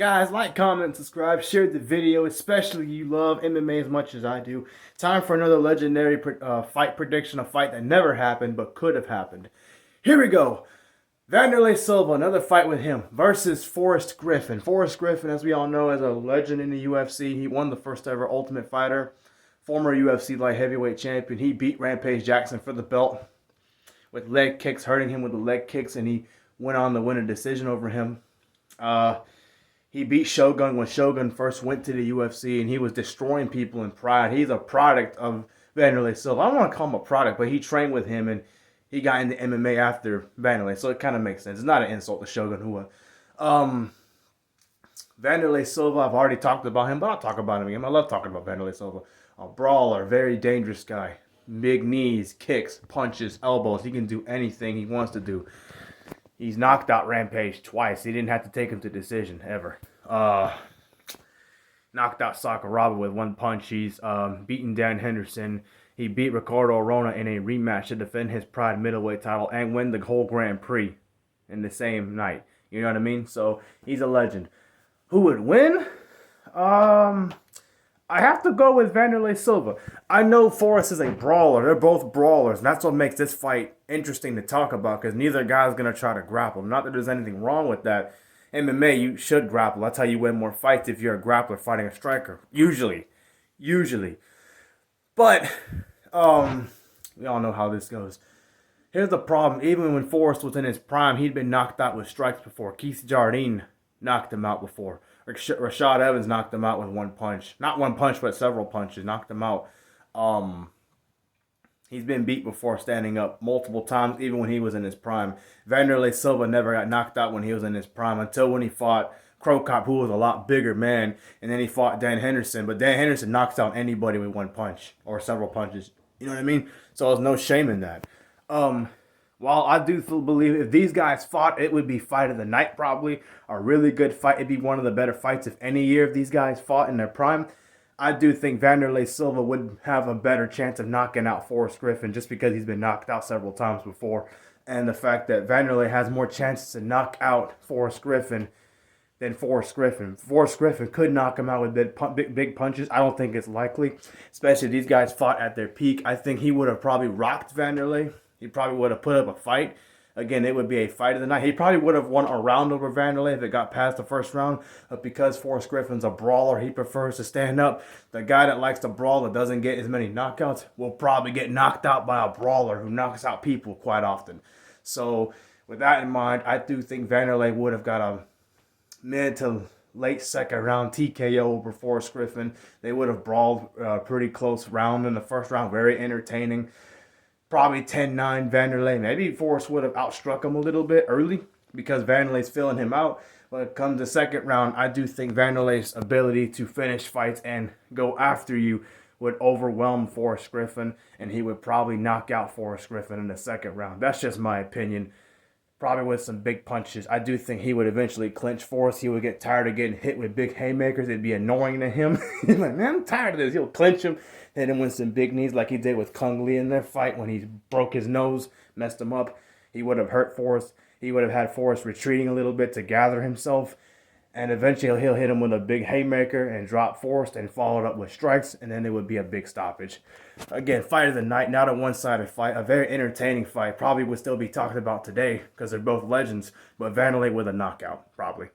Guys, like, comment, subscribe, share the video, especially you love MMA as much as I do. Time for another legendary fight prediction, a fight that never happened but could have happened. Here we go. Wanderlei Silva, another fight with him, versus Forrest Griffin. Forrest Griffin, as we all know, is a legend in the UFC. He won the first ever Ultimate Fighter, former UFC light heavyweight champion. He beat Rampage Jackson for the belt with leg kicks, hurting him with the leg kicks, and he went on to win a decision over him. He beat Shogun when Shogun first went to the UFC, and he was destroying people in Pride. He's a product of Wanderlei Silva. I don't want to call him a product, but he trained with him, and he got into MMA after Wanderlei, so it kind of makes sense. It's not an insult to Shogun. Wanderlei Silva, I've already talked about him, but I'll talk about him again. I love talking about Wanderlei Silva. A brawler, very dangerous guy. Big knees, kicks, punches, elbows. He can do anything he wants to do. He's knocked out Rampage twice. He didn't have to take him to decision, ever. Knocked out Sakuraba with one punch. He's beaten Dan Henderson. He beat Ricardo Arona in a rematch to defend his Pride middleweight title and win the whole Grand Prix in the same night. You know what I mean? So, he's a legend. Who would win? I have to go with Wanderlei Silva. I know Forrest is a brawler. They're both brawlers, and that's what makes this fight interesting to talk about, because neither guy's going to try to grapple. Not that there's anything wrong with that. MMA, you should grapple. That's how you win more fights if you're a grappler fighting a striker. Usually. But, we all know how this goes. Here's the problem. Even when Forrest was in his prime, he'd been knocked out with strikes before. Keith Jardine knocked him out before. Rashad Evans knocked him out with one punch. Not one punch, but several punches. Knocked him out. He's been beat before standing up multiple times, even when he was in his prime. Wanderlei Silva never got knocked out when he was in his prime until when he fought Crow Cop, who was a lot bigger man, and then he fought Dan Henderson. But Dan Henderson knocks out anybody with one punch or several punches. You know what I mean? So there's no shame in that. While I do believe if these guys fought, it would be fight of the night probably. A really good fight. It'd be one of the better fights if any year if these guys fought in their prime. I do think Wanderlei Silva would have a better chance of knocking out Forrest Griffin just because he's been knocked out several times before. And the fact that Wanderlei has more chances to knock out Forrest Griffin than Forrest Griffin. Forrest Griffin could knock him out with big punches. I don't think it's likely, especially if these guys fought at their peak. I think he would have probably rocked Wanderlei. He probably would have put up a fight. Again, it would be a fight of the night. He probably would have won a round over Wanderlei if it got past the first round. But because Forrest Griffin's a brawler, he prefers to stand up. The guy that likes to brawl that doesn't get as many knockouts will probably get knocked out by a brawler who knocks out people quite often. So, with that in mind, I do think Wanderlei would have got a mid to late second round TKO over Forrest Griffin. They would have brawled a pretty close round in the first round. Very entertaining. Probably 10-9 Wanderlei. Maybe Forrest would have outstruck him a little bit early because Wanderlei's filling him out. When it comes to second round, I do think Wanderlei's ability to finish fights and go after you would overwhelm Forrest Griffin, and he would probably knock out Forrest Griffin in the second round. That's just my opinion. Probably with some big punches. I do think he would eventually clinch Forrest. He would get tired of getting hit with big haymakers. It'd be annoying to him. He's like, man, I'm tired of this. He'll clinch him, hit him with some big knees like he did with Kung Lee in their fight when he broke his nose, messed him up. He would have hurt Forrest. He would have had Forrest retreating a little bit to gather himself. And eventually he'll hit him with a big haymaker and drop Forrest and follow it up with strikes, and then it would be a big stoppage. Again, fight of the night, not a one-sided fight. A very entertaining fight. Probably would still be talked about today because they're both legends, but Wanderlei with a knockout, probably.